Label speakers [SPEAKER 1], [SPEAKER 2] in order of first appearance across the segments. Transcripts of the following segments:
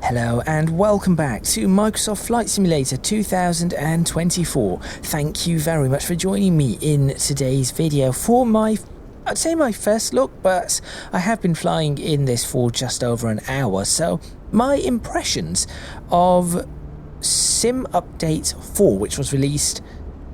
[SPEAKER 1] Hello and welcome back to Microsoft Flight Simulator 2024. Thank you very much for joining me in today's video for I'd say my first look, but I have been flying in this for just over an hour, so my impressions of Sim Update 4, which was released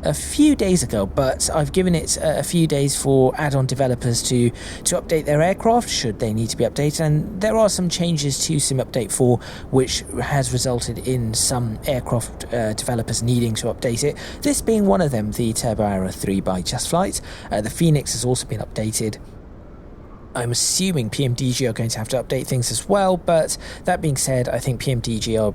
[SPEAKER 1] a few days ago, but I've given it a few days for add-on developers to update their aircraft should they need to be updated, and there are some changes to Sim Update 4 which has resulted in some aircraft developers needing to update it, this being one of them, the Turbo Arrow 3 by Just Flight. The Phoenix has also been updated. I'm assuming PMDG are going to have to update things as well, but that being said, I think PMDG are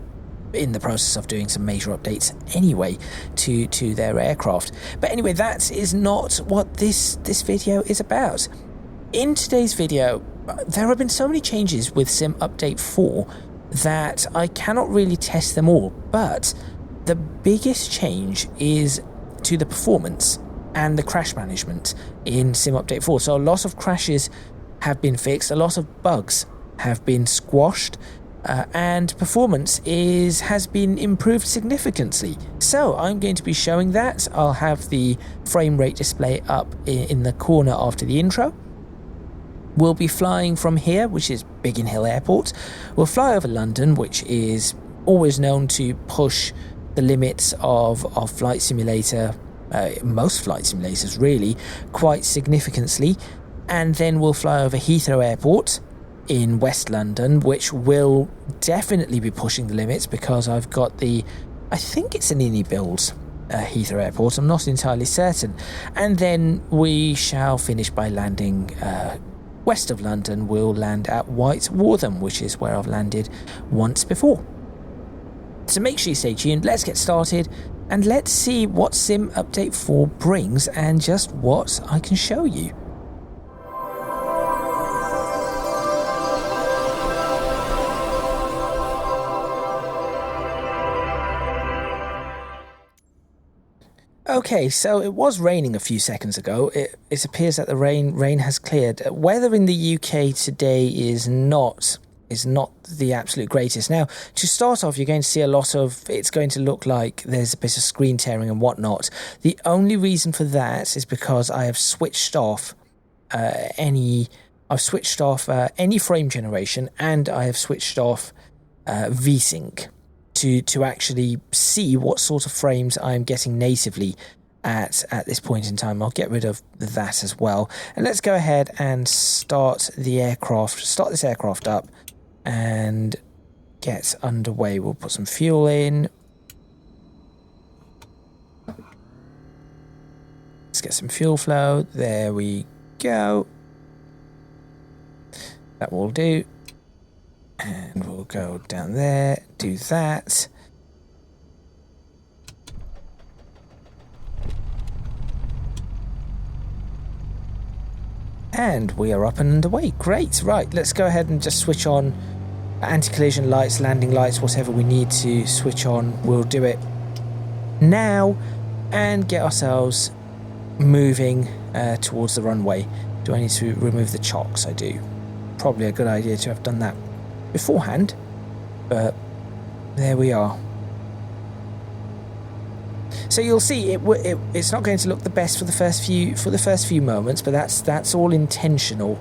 [SPEAKER 1] in the process of doing some major updates anyway to their aircraft. But anyway, that is not what this video is about. In today's video, there have been so many changes with Sim Update 4 that I cannot really test them all, but the biggest change is to the performance and the crash management in Sim Update 4. So a lot of crashes have been fixed, a lot of bugs have been squashed, and performance has been improved significantly. So I'm going to be showing that. I'll have the frame rate display up in the corner after the intro. We'll be flying from here, which is Biggin Hill Airport. We'll fly over London, which is always known to push the limits of Flight Simulator, most flight simulators really, quite significantly. And then we'll fly over Heathrow Airport in West London, which will definitely be pushing the limits because I've got I think it's an INI build Heathrow Airport, I'm not entirely certain. And then we shall finish by landing west of London. We'll land at White Wortham, which is where I've landed once before. So make sure you stay tuned, let's get started and let's see what Sim Update 4 brings and just what I can show you. Okay, so it was raining a few seconds ago. It appears that the rain has cleared. Weather in the UK today is not the absolute greatest. Now, to start off, you're going to see it's going to look like there's a bit of screen tearing and whatnot. The only reason for that is because I have switched off any frame generation, and I have switched off VSync. To actually see what sort of frames I'm getting natively at this point in time. I'll get rid of that as well. And let's go ahead and start this aircraft up and get underway. We'll put some fuel in. Let's get some fuel flow. There we go. That will do. And we'll go down there, do that. And we are up and underway. Great. Right, let's go ahead and just switch on anti-collision lights, landing lights, whatever we need to switch on. We'll do it now and get ourselves moving towards the runway. Do I need to remove the chocks? I do. Probably a good idea to have done that beforehand, but there we are. So you'll see it's not going to look the best for the first few moments, but that's all intentional,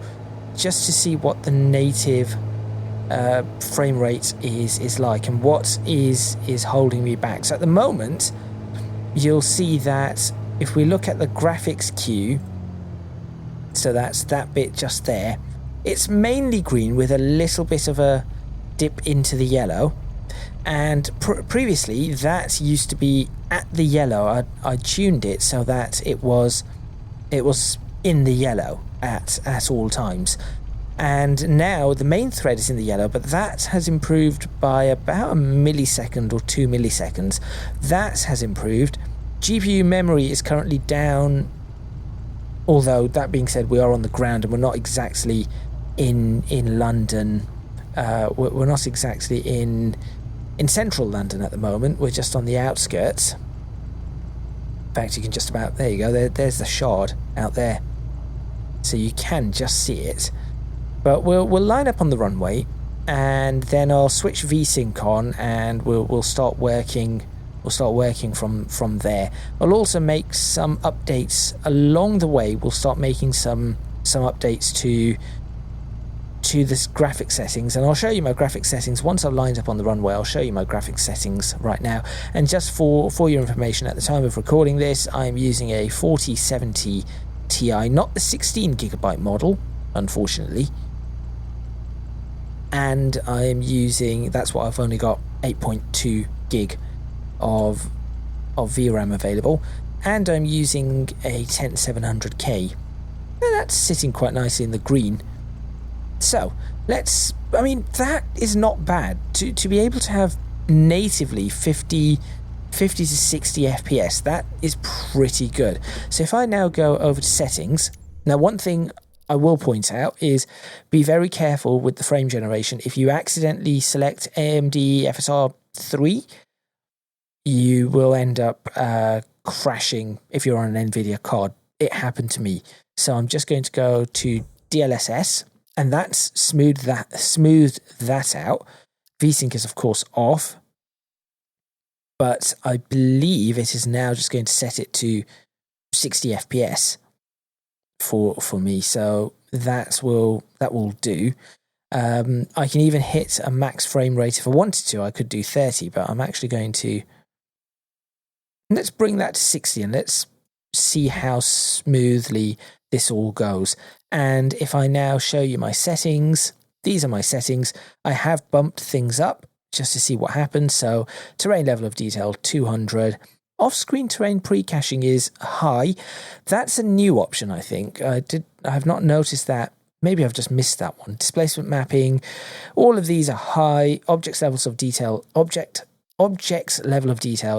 [SPEAKER 1] just to see what the native frame rate is like and what is holding me back. So at the moment, you'll see that if we look at the graphics queue, so that's that bit just there. It's mainly green with a little bit of a dip into the yellow, and previously that used to be at the yellow. I tuned it so that it was in the yellow at all times, and now the main thread is in the yellow, but that has improved by about a millisecond or 2 milliseconds. That has improved. GPU memory is currently down, although that being said, we are on the ground and we're not exactly in London. We're not exactly in central London at the moment. We're just on the outskirts. In fact, you can just about, there you go, there's the Shard out there, so you can just see it. But we'll line up on the runway and then I'll switch VSync on, and we'll start working. We'll start working from there. I'll also make some updates along the way. We'll start making some updates to this graphic settings, and I'll show you my graphic settings once I've lined up on the runway. I'll show you my graphic settings right now. And just for your information, at the time of recording this, I'm using a 4070 Ti, not the 16GB model, unfortunately. And I'm using, that's what I've only got 8.2 gig of VRAM available, and I'm using a 10700K. Now that's sitting quite nicely in the green. So I mean, that is not bad to be able to have natively 50 to 60 FPS. That is pretty good. So if I now go over to settings, now one thing I will point out is be very careful with the frame generation. If you accidentally select AMD FSR 3, you will end up crashing if you're on an NVIDIA card. It happened to me. So I'm just going to go to DLSS, and that's smoothed that out. VSync is of course off, but I believe it is now just going to set it to 60 FPS for me. So that will do. I can even hit a max frame rate if I wanted to. I could do 30, but I'm actually going to, let's bring that to 60 and let's see how smoothly this all goes. And if I now show you my settings, these are my settings. I have bumped things up just to see what happens. So terrain level of detail 200. Off-screen terrain pre-caching is high. That's a new option, I think. I have not noticed that. Maybe I've just missed that one. Displacement mapping, all of these are high. Objects level of detail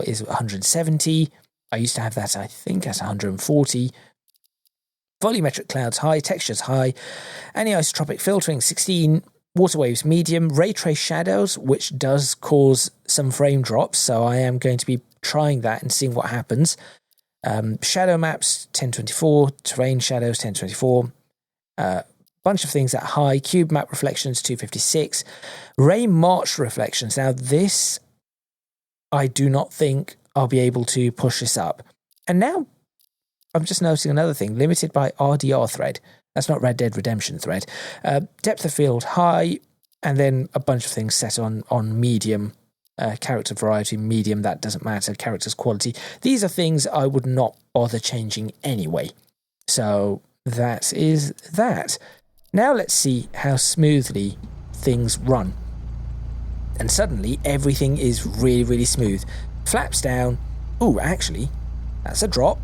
[SPEAKER 1] is 170. I used to have that, I think, at 140. Volumetric clouds high, textures high, anisotropic filtering 16, water waves medium, ray trace shadows, which does cause some frame drops, so I am going to be trying that and seeing what happens. Shadow maps 1024, terrain shadows 1024, bunch of things at high, cube map reflections 256, ray march reflections. Now this, I do not think I'll be able to push this up. And now I'm just noticing another thing, limited by RDR thread. That's not Red Dead Redemption thread. Depth of field high, and then a bunch of things set on medium. Character variety medium, that doesn't matter. Characters quality. These are things I would not bother changing anyway. So that is that. Now let's see how smoothly things run. And suddenly everything is really, really smooth. Flaps down. Ooh, actually, that's a drop.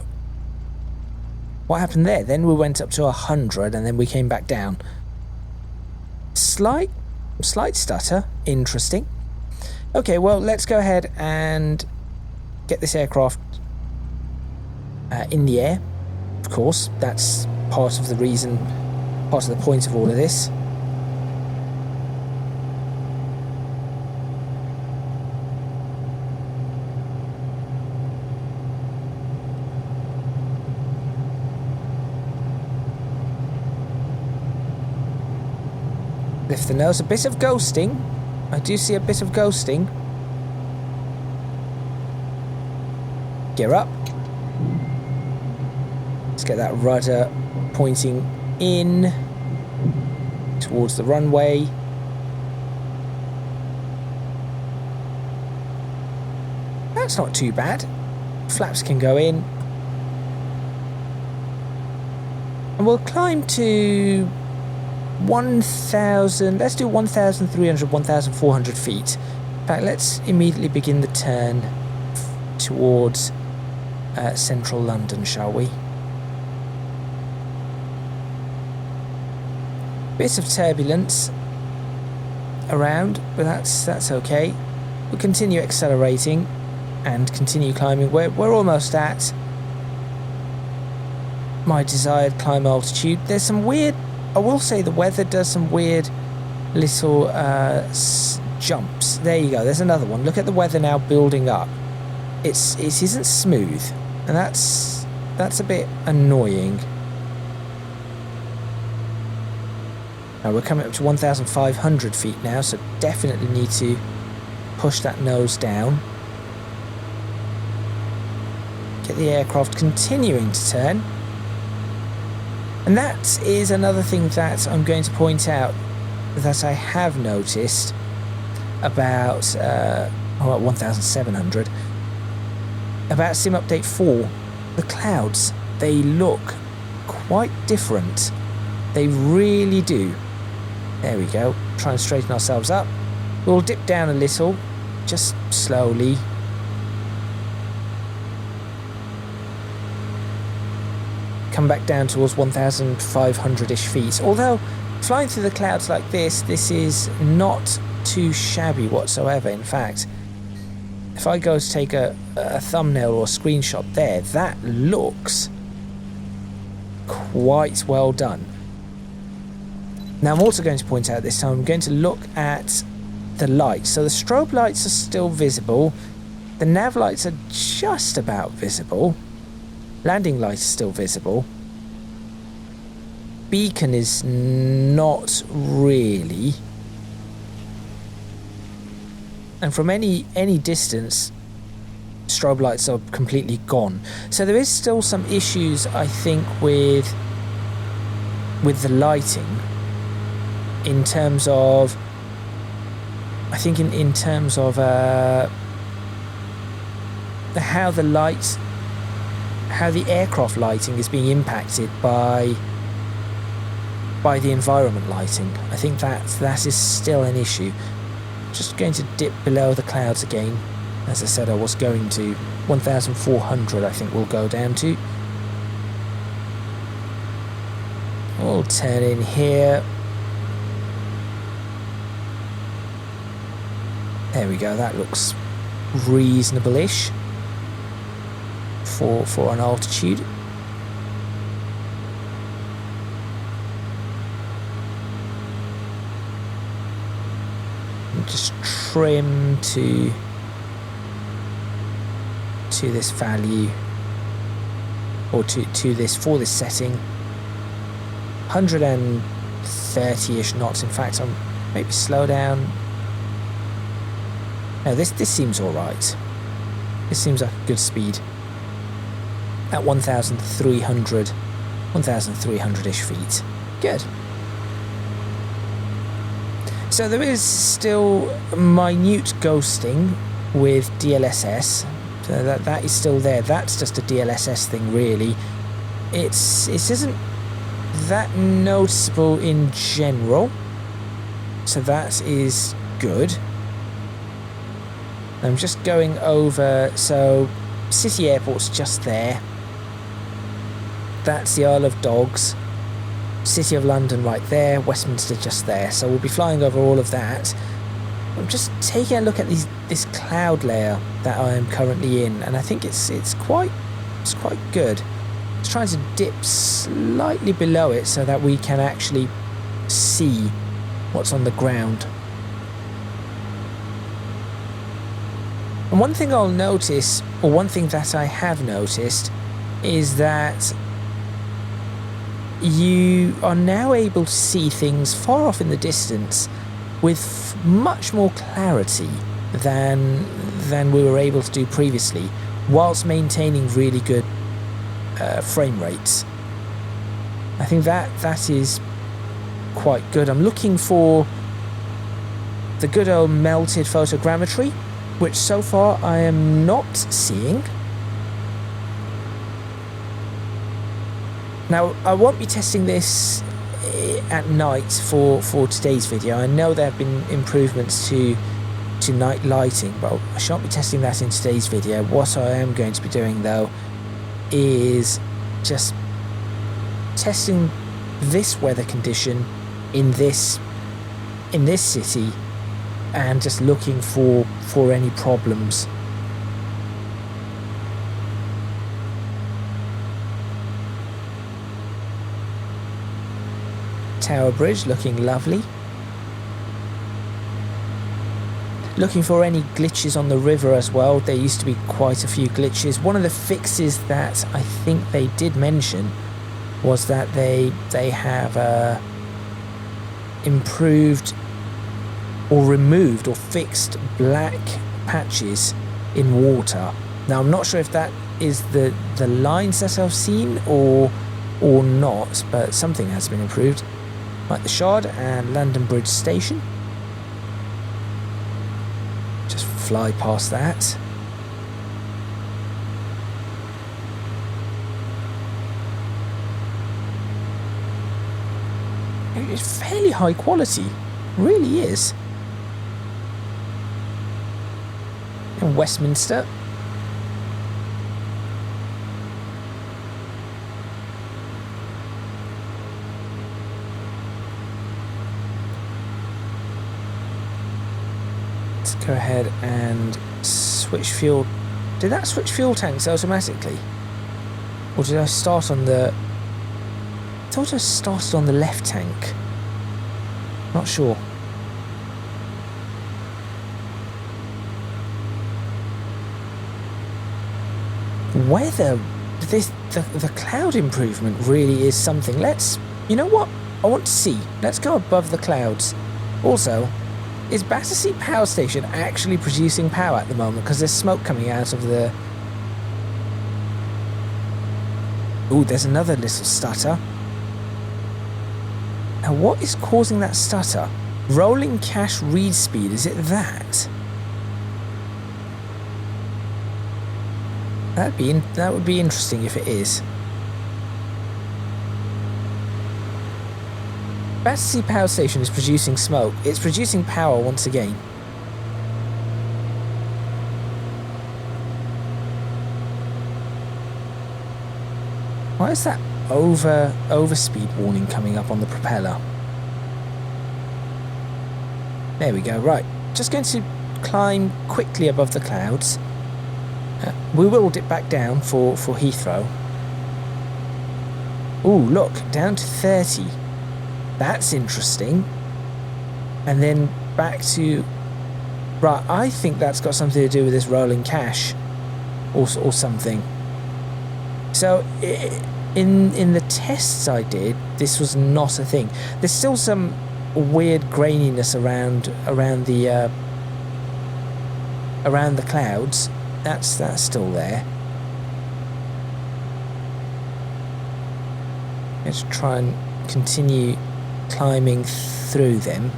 [SPEAKER 1] What happened there? Then we went up to 100 and then we came back down. Slight stutter. Interesting. Okay, well, let's go ahead and get this aircraft in the air. Of course, that's part of the reason, part of the point of all of this. Lift the nose, a bit of ghosting. I do see a bit of ghosting. Gear up. Let's get that rudder pointing in towards the runway. That's not too bad. Flaps can go in. And we'll climb to 1,000, let's do 1,300, 1,400 feet. In fact, let's immediately begin the turn towards central London, shall we? Bit of turbulence around, but that's okay. We'll continue accelerating and continue climbing. We're almost at my desired climb altitude. There's some weird, I will say the weather does some weird little jumps. There you go, there's another one. Look at the weather now building up. It isn't smooth, and that's a bit annoying. Now we're coming up to 1,500 feet now, so definitely need to push that nose down. Get the aircraft continuing to turn. And that is another thing that I'm going to point out that I have noticed about 1,700 about Sim Update 4. The clouds, they look quite different. They really do. There we go. Try and straighten ourselves up. We'll dip down a little, just slowly. Come back down towards 1,500-ish feet. Although flying through the clouds like this is not too shabby whatsoever. In fact, if I go to take a thumbnail or a screenshot there, that looks quite well done. Now I'm also going to point out this time, I'm going to look at the lights. So the strobe lights are still visible. The nav lights are just about visible. Landing light is still visible. Beacon is not really. And from any distance, strobe lights are completely gone. So there is still some issues, I think, with the lighting. In terms of, I think in terms of how the aircraft lighting is being impacted by the environment lighting. I think that is still an issue. Just going to dip below the clouds again. As I said, I was going to 1,400. I think we'll go down to. We'll turn in here. There we go, that looks reasonable-ish for an altitude. And just trim to this value, or to this, for this setting. 130-ish knots. In fact, I'm maybe slow down. No, this seems alright. This seems like a good speed. At 1,300-ish feet. Good. So there is still minute ghosting with DLSS. So that is still there. That's just a DLSS thing, really. It isn't that noticeable in general. So that is good. I'm just going over, so City Airport's just there. That's the Isle of Dogs. City of London right there, Westminster just there. So we'll be flying over all of that. I'm just taking a look at this cloud layer that I am currently in, and I think it's quite good. Just trying to dip slightly below it so that we can actually see what's on the ground. And one thing I'll notice, or one thing that I have noticed, is that you are now able to see things far off in the distance with much more clarity than we were able to do previously, whilst maintaining really good frame rates. I think that is quite good. I'm looking for the good old melted photogrammetry, which so far I am not seeing. Now, I won't be testing this at night for today's video. I know there have been improvements to night lighting, but I shan't be testing that in today's video. What I am going to be doing, though, is just testing this weather condition in this city, and just looking for any problems. Tower Bridge looking lovely. Looking for any glitches on the river as well. There used to be quite a few glitches. One of the fixes that I think they did mention was that they have improved or removed or fixed black patches in water. Now I'm not sure if that is the lines that I've seen or not, but something has been improved. Like the Shard and London Bridge Station. Just fly past that. It's fairly high quality, really is. In Westminster. Let's go ahead and switch fuel. Did that switch fuel tanks automatically? Or did I start on the... I thought I started on the left tank. Not sure. Weather, the cloud improvement really is something. Let's, you know what? I want to see. Let's go above the clouds. Also, is Battersea Power Station actually producing power at the moment? Because there's smoke coming out of the... Ooh, there's another little stutter. Now, what is causing that stutter? Rolling cache read speed, is it that? That would be interesting if it is. Battersea Power Station is producing smoke. It's producing power once again. Why is that overspeed warning coming up on the propeller? There we go, right. Just going to climb quickly above the clouds. We will dip back down for Heathrow. Ooh, look, down to 30. That's interesting. And then back to... Right, I think that's got something to do with this rolling cache. Or something. So, in the tests I did, this was not a thing. There's still some weird graininess around the clouds. That's still there. Let's try and continue climbing through them.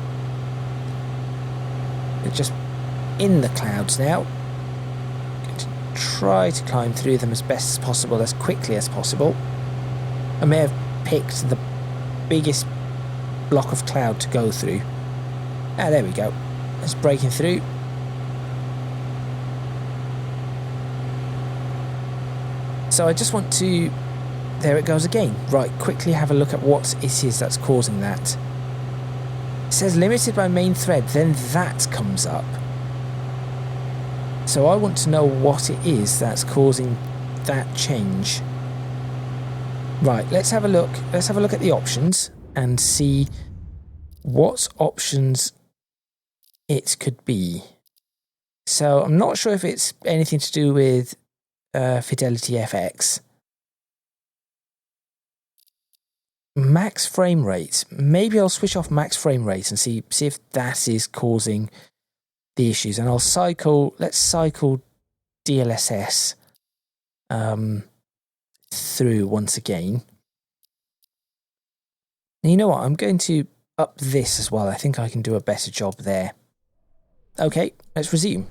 [SPEAKER 1] They're just in the clouds now. Try to climb through them as best as possible, as quickly as possible. I may have picked the biggest block of cloud to go through. Ah, there we go. It's breaking through. So I just want to... There it goes again. Right, quickly have a look at what it is that's causing that. It says limited by main thread, then that comes up. So I want to know what it is that's causing that change. Right, let's have a look. Let's have a look at the options and see what options it could be. So I'm not sure if it's anything to do with Fidelity FX. Max frame rate. Maybe I'll switch off max frame rate and see if that is causing the issues. And I'll cycle. Let's cycle DLSS through once again. And you know what? I'm going to up this as well. I think I can do a better job there. Okay, let's resume.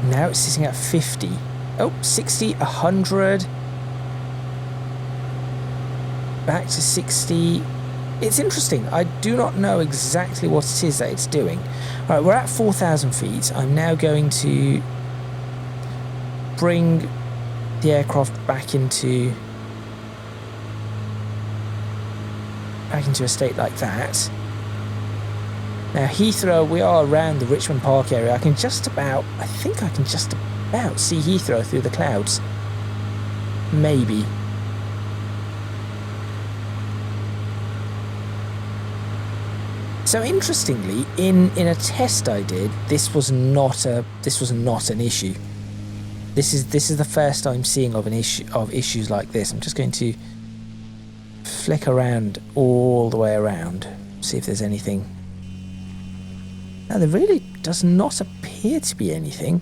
[SPEAKER 1] Now it's sitting at 50. Oh, 60, 100. Back to 60. It's interesting. I do not know exactly what it is that it's doing. All right, we're at 4,000 feet. I'm now going to bring the aircraft back into a state like that. Now Heathrow, we are around the Richmond Park area. I think I can just about see Heathrow through the clouds. Maybe. So interestingly, in a test I did, this was not an issue. This is the first I'm seeing of issues like this. I'm just going to flick around all the way around, see if there's anything. Now, there really does not appear to be anything.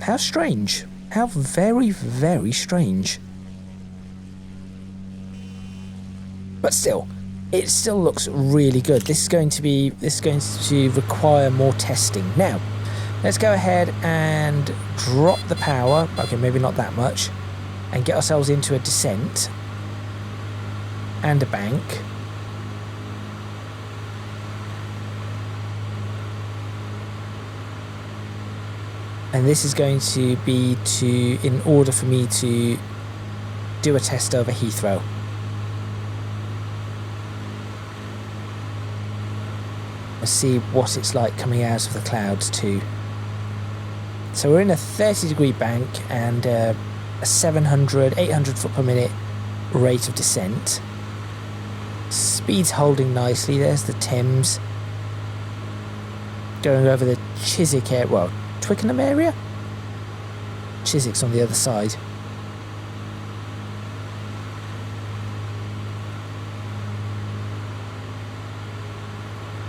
[SPEAKER 1] How strange. How very, very strange. But still, it still looks really good. This is going to require more testing. Now, let's go ahead and drop the power. Okay, maybe not that much. And get ourselves into a descent. And a bank. And this is going to be in order for me to do a test over Heathrow. Let's see what it's like coming out of the clouds too. So we're in a 30-degree bank and a 800 foot per minute rate of descent. Speed's holding nicely. There's the Thames. Going over the Chiswick area, well, Twickenham area? Chiswick's on the other side.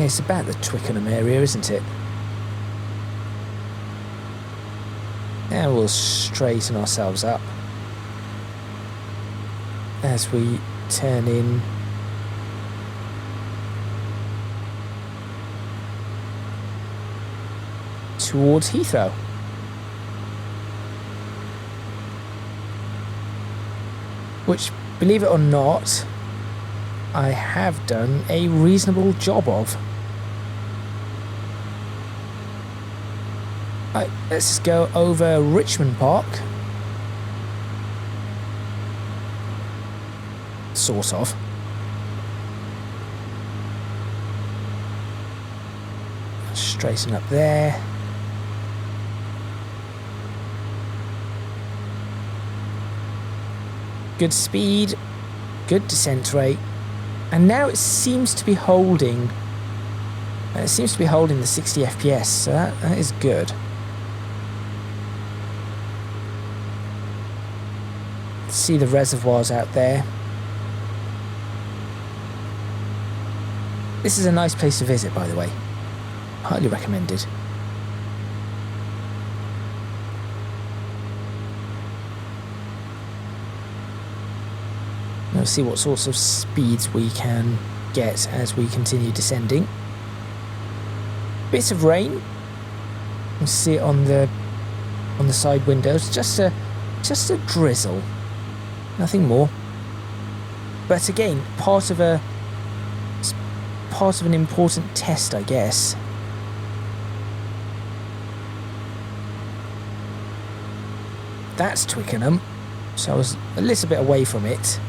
[SPEAKER 1] It's about the Twickenham area, isn't it? Now we'll straighten ourselves up as we turn in towards Heathrow. Which, believe it or not, I have done a reasonable job of. Right, let's go over Richmond Park. Sort of. Straighten up there. Good speed, good descent rate, and now it seems to be holding. The 60 FPS, so that is good. See the reservoirs out there. This is a nice place to visit, by the way. Highly recommended. We'll see what sorts of speeds we can get as we continue descending. Bits of rain. You see it on the side windows. Just a drizzle. Nothing more. But again, part of an important test, I guess. That's Twickenham. So I was a little bit away from it.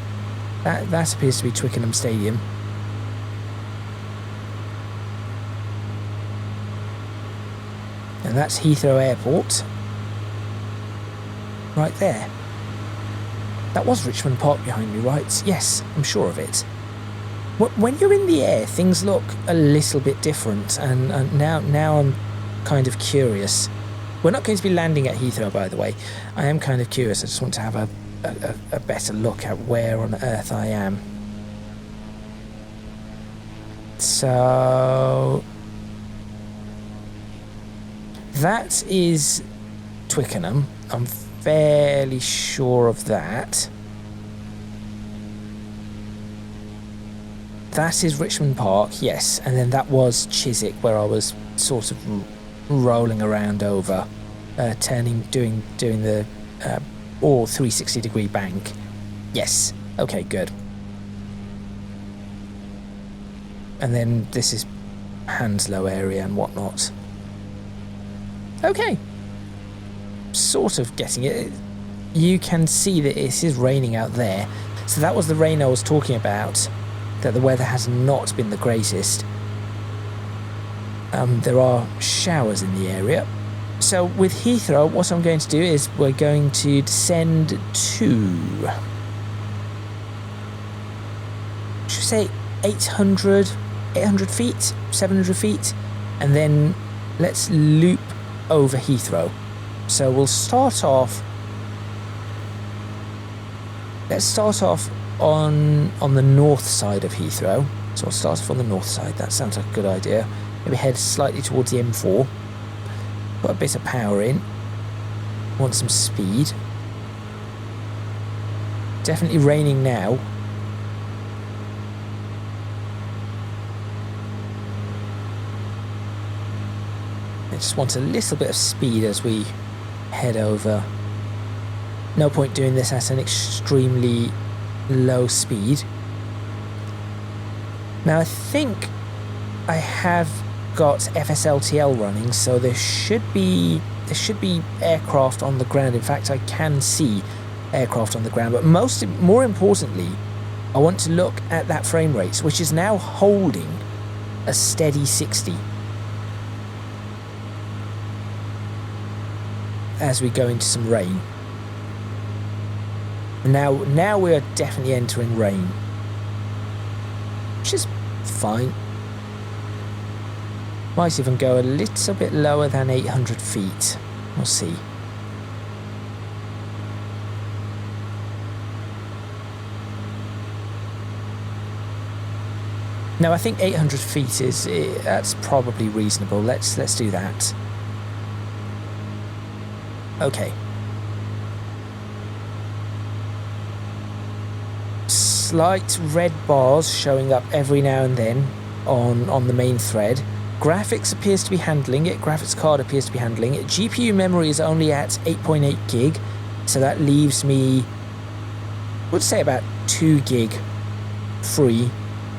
[SPEAKER 1] That appears to be Twickenham Stadium. And that's Heathrow Airport. Right there. That was Richmond Park behind me, right? Yes, I'm sure of it. When you're in the air, things look a little bit different, and now I'm kind of curious. We're not going to be landing at Heathrow, by the way. I am kind of curious. I just want to have a better look at where on earth I am. So that is Twickenham. I'm fairly sure of that. That is Richmond Park, yes, and then that was Chiswick, where I was sort of rolling around over, doing the all 360-degree bank. Yes, okay, good. And then this is Hounslow area and whatnot. Okay, sort of getting it. You can see that it is raining out there. So that was the rain I was talking about, that the weather has not been the greatest. There are showers in the area. So with Heathrow, what I'm going to do is we're going to descend to, should we say 800 feet, 700 feet, and then let's loop over Heathrow. So we'll start off Let's start off on the north side of Heathrow. So I'll start off on the north side. That sounds like a good idea. Maybe head slightly towards the M4. Put a bit of power in. Want some speed. Definitely raining now. I just want a little bit of speed as we head over. No point doing this at an extremely low speed. Now I think I have got FSLTL running, so there should be aircraft on the ground. In fact, I can see aircraft on the ground, but more importantly, I want to look at that frame rate, which is now holding a steady 60 as we go into some rain. Now we are definitely entering rain, which is fine. Might even go a little bit lower than 800 feet. We'll see. Now I think 800 feet that's probably reasonable. Let's do that. Okay. Slight red bars showing up every now and then on the main thread. Graphics appears to be handling it. Graphics card appears to be handling it. GPU memory is only at 8.8 gig, so that leaves me, I would say, about 2 gig free.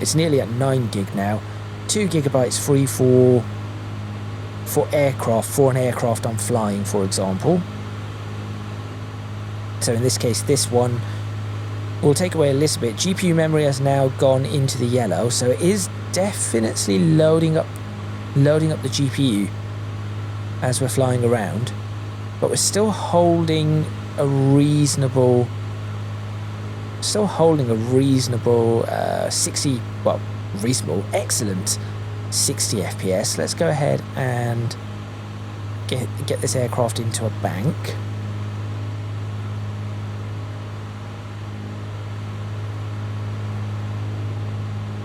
[SPEAKER 1] It's nearly at 9 gig now. 2 gigabytes free for an aircraft I'm flying, for example. So in this case, this one will take away a little bit. GPU memory has now gone into the yellow, so it is definitely loading up the GPU as we're flying around, but we're still holding a reasonable 60, well, reasonable, excellent 60 FPS. Let's go ahead and get this aircraft into a bank.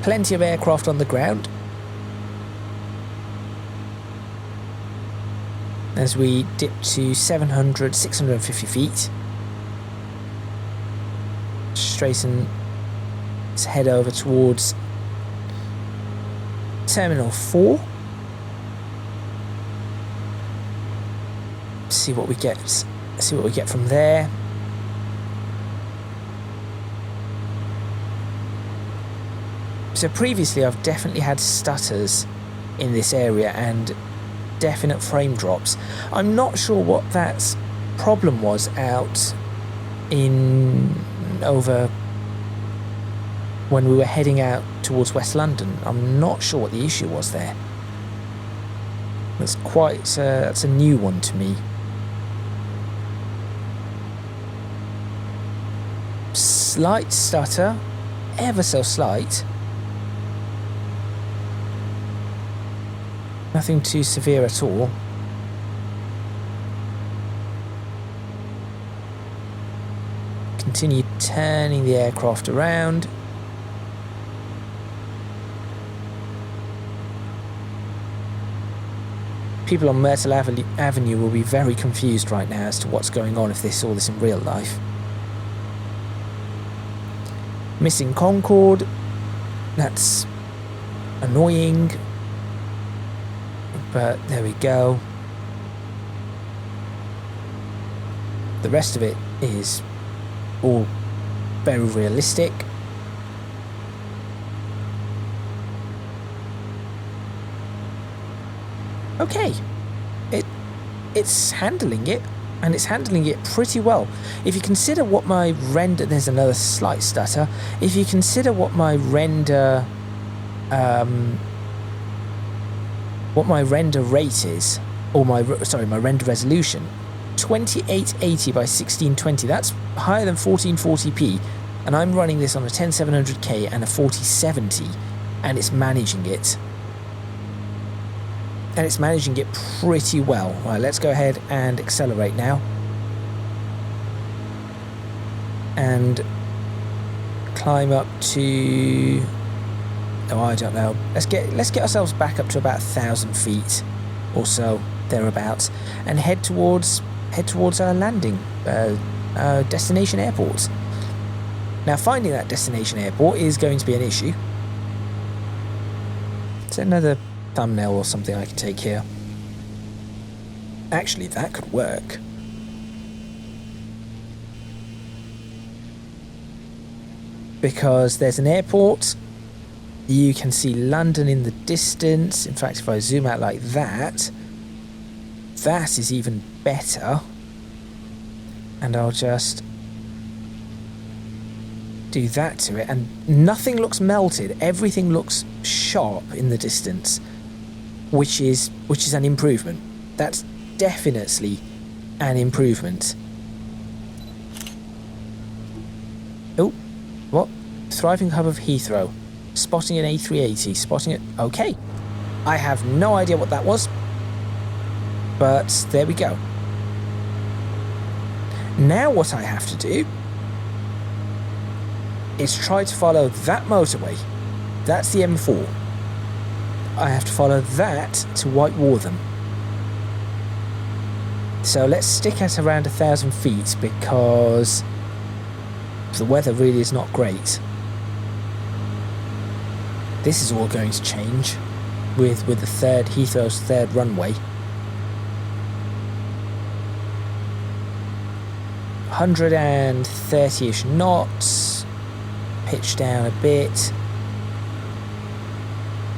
[SPEAKER 1] Plenty of aircraft on the ground. As we dip to 650 feet. Straighten, let's head over towards Terminal 4. See what we get from there. So previously I've definitely had stutters in this area and definite frame drops. I'm not sure what that problem was out over when we were heading out towards West London. I'm not sure what the issue was there. That's a new one to me. Slight stutter, ever so slight. Nothing too severe at all. Continue turning the aircraft around. People on Myrtle Avenue will be very confused right now as to what's going on if they saw this in real life. Missing Concorde. That's annoying. But there we go. The rest of it is all very realistic. Okay, it's handling it, and it's handling it pretty well. If you consider what my render, there's another slight stutter. If you consider what my render rate is, or my render resolution, 2880 by 1620. That's higher than 1440p, and I'm running this on a 10700K and a 4070, and it's managing it. And it's managing it pretty well. Right, let's go ahead and accelerate now. And climb up to... Oh, I don't know. Let's get ourselves back up to about 1,000 feet or so, thereabouts, and head towards our landing, destination airport. Now, finding that destination airport is going to be an issue. Is there another thumbnail or something I can take here? Actually, that could work. Because there's an airport, you can see London in the distance. In fact, if I zoom out like that, that is even better. And I'll just do that to it, and nothing looks melted. Everything looks sharp in the distance, which is an improvement. That's definitely an improvement. Oh, what? Thriving hub of Heathrow. Spotting an A380. Spotting it. Okay. I have no idea what that was, but there we go. Now what I have to do is try to follow that motorway. That's the M4. I have to follow that to Whitewortham. So let's stick at around 1,000 feet because the weather really is not great. This is all going to change with the Heathrow's third runway. 130-ish knots. Pitch down a bit.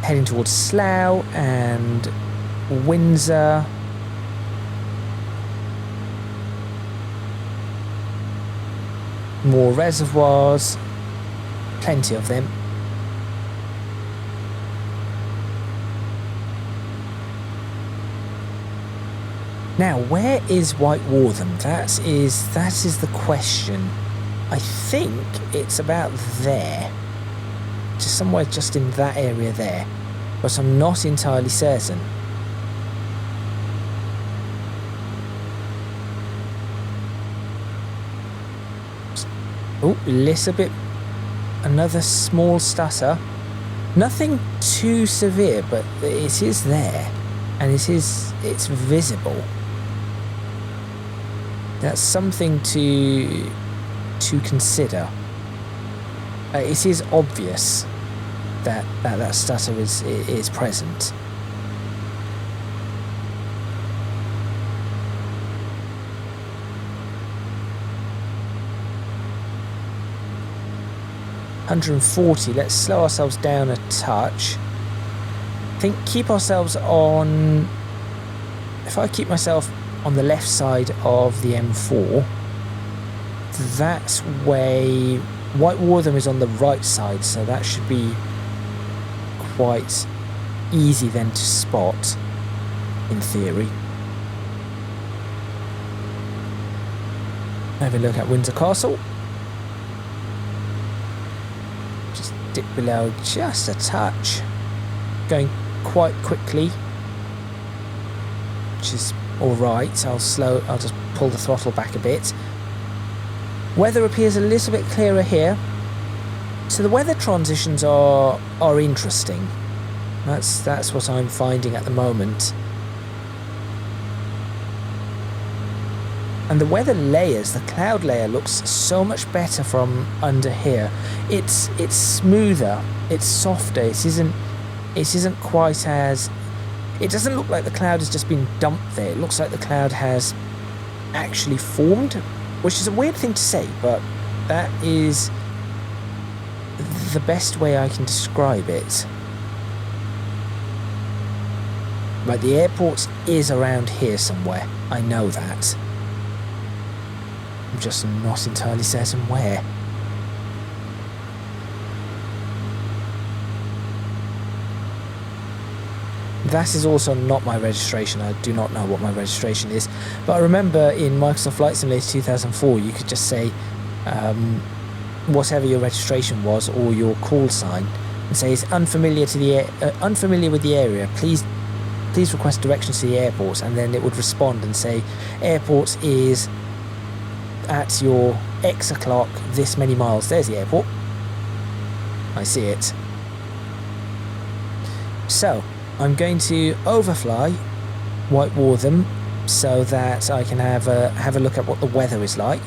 [SPEAKER 1] Heading towards Slough and Windsor. More reservoirs. Plenty of them. Now, where is Whitewortham? That is the question. I think it's about there. Just somewhere just in that area there. But I'm not entirely certain. Oh, a little bit. Another small stutter. Nothing too severe, but it is there. And it's visible. That's something to consider. It is obvious that stutter is present. $140. Let's slow ourselves down a touch. I think keep ourselves on. If I keep myself on the left side of the M4, that way Whitewortham is on the right side, so that should be quite easy then to spot, in theory. Have a look at Windsor Castle. Just dip below just a touch. Going quite quickly, which is alright. I'll just pull the throttle back a bit. Weather appears a little bit clearer here. So the weather transitions are interesting. That's what I'm finding at the moment. And the weather layers, the cloud layer looks so much better from under here. It's smoother, it's softer, it isn't quite as... It doesn't look like the cloud has just been dumped there. It looks like the cloud has actually formed, which is a weird thing to say, but that is the best way I can describe it. Right, the airport is around here somewhere. I know that. I'm just not entirely certain where. That is also not my registration. I do not know what my registration is. But I remember in Microsoft Flight Simulator 2004, you could just say whatever your registration was or your call sign, and say it's unfamiliar with the area. Please request directions to the airport, and then it would respond and say airport is at your X o'clock, this many miles. There's the airport. I see it. So, I'm going to overfly, whitewall them, so that I can have a look at what the weather is like.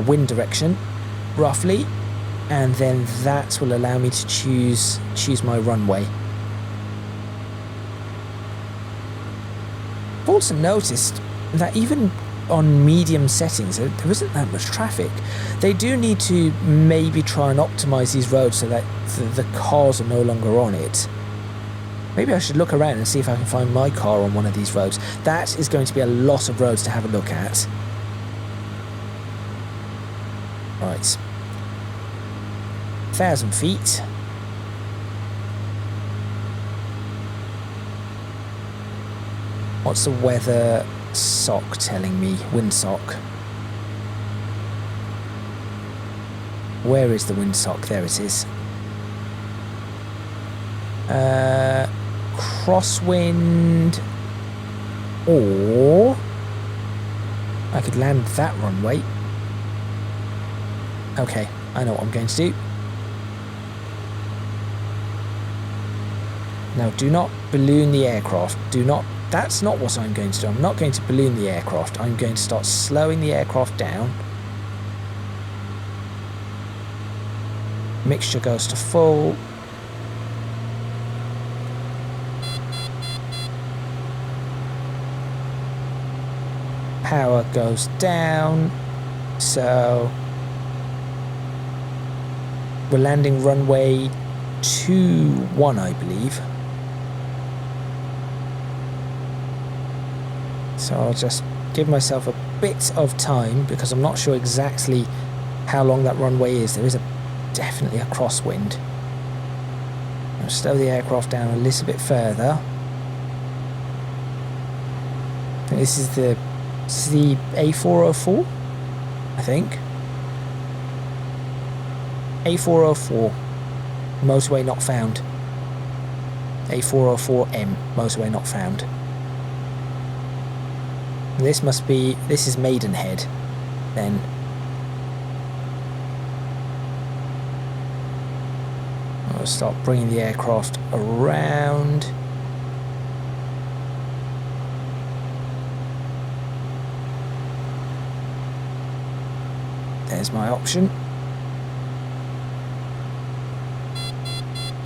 [SPEAKER 1] Wind direction, roughly. And then that will allow me to choose my runway. I've also noticed that even on medium settings, there isn't that much traffic. They do need to maybe try and optimize these roads so that the cars are no longer on it. Maybe I should look around and see if I can find my car on one of these roads. That is going to be a lot of roads to have a look at. Right. 1,000 feet. What's the weather sock telling me? Wind sock. Where is the wind sock? There it is. Crosswind, or I could land that runway. Okay, I know what I'm going to do. Now, do not balloon the aircraft. Do not. That's not what I'm going to do. I'm not going to balloon the aircraft. I'm going to start slowing the aircraft down. Mixture goes to full. Power goes down. So we're landing runway 21, I believe. So I'll just give myself a bit of time because I'm not sure exactly how long that runway is. There is definitely a crosswind. I'll slow the aircraft down a little bit further. This is the A404, I think. A404, motorway not found. A404M, motorway not found. This is Maidenhead, then. I'll start bringing the aircraft around. There's my option.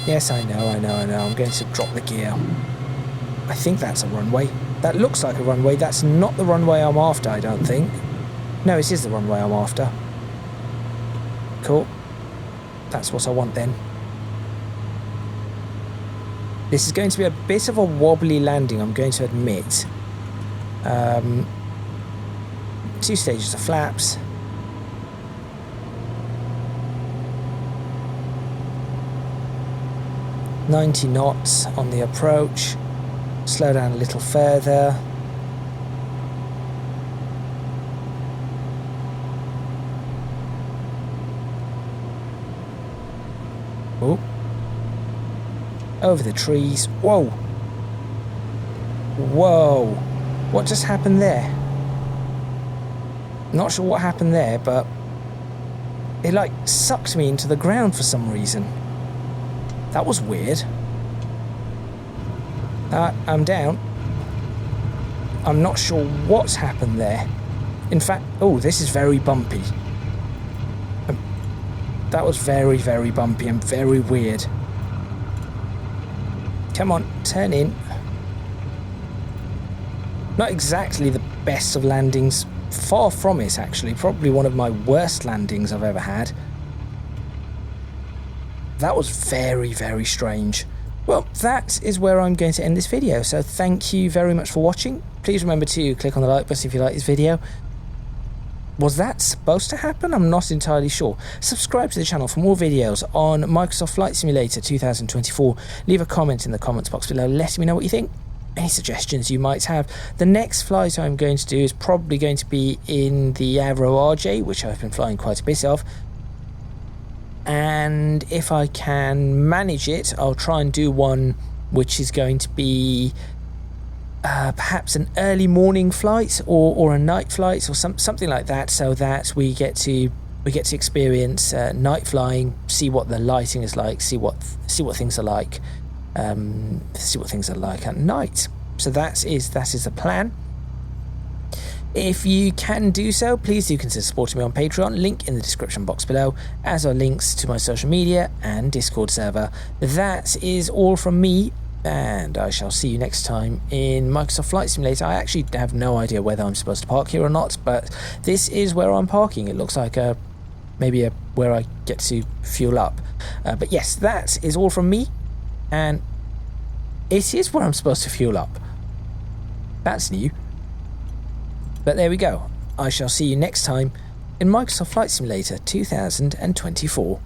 [SPEAKER 1] Yes, I know. I'm going to drop the gear. I think that's a runway. That looks like a runway. That's not the runway I'm after, I don't think. No, it is the runway I'm after. Cool. That's what I want then. This is going to be a bit of a wobbly landing, I'm going to admit. 2 stages of flaps. .90 knots on the approach. Slow down a little further. Oh. Over the trees. Whoa. Whoa. What just happened there? Not sure what happened there, but it like sucked me into the ground for some reason. That was weird. I'm down. I'm not sure what's happened there. In fact, oh, this is very bumpy. That was very, very bumpy and very weird. Come on, turn in. Not exactly the best of landings. Far from it, actually. Probably one of my worst landings I've ever had. That was very, very strange. Well, that is where I'm going to end this video. So thank you very much for watching. Please remember to click on the like button if you like this video. Was that supposed to happen? I'm not entirely sure. Subscribe to the channel for more videos on Microsoft Flight Simulator 2024. Leave a comment in the comments box below letting me know what you think. Any suggestions you might have. The next flight I'm going to do is probably going to be in the Avro RJ, which I've been flying quite a bit of. And if I can manage it, I'll try and do one which is going to be perhaps an early morning flight or a night flight or something like that, so that we get to we get to experience night flying, see what the lighting is like, see what things are like, see what things are like at night. So that is the plan. If you can do so, please do consider supporting me on Patreon, link in the description box below, as are links to my social media and Discord server. That is all from me, and I shall see you next time in Microsoft Flight Simulator. I actually have no idea whether I'm supposed to park here or not, but this is where I'm parking. It looks like maybe where I get to fuel up. But yes, that is all from me, and it is where I'm supposed to fuel up. That's new. But there we go. I shall see you next time in Microsoft Flight Simulator 2024.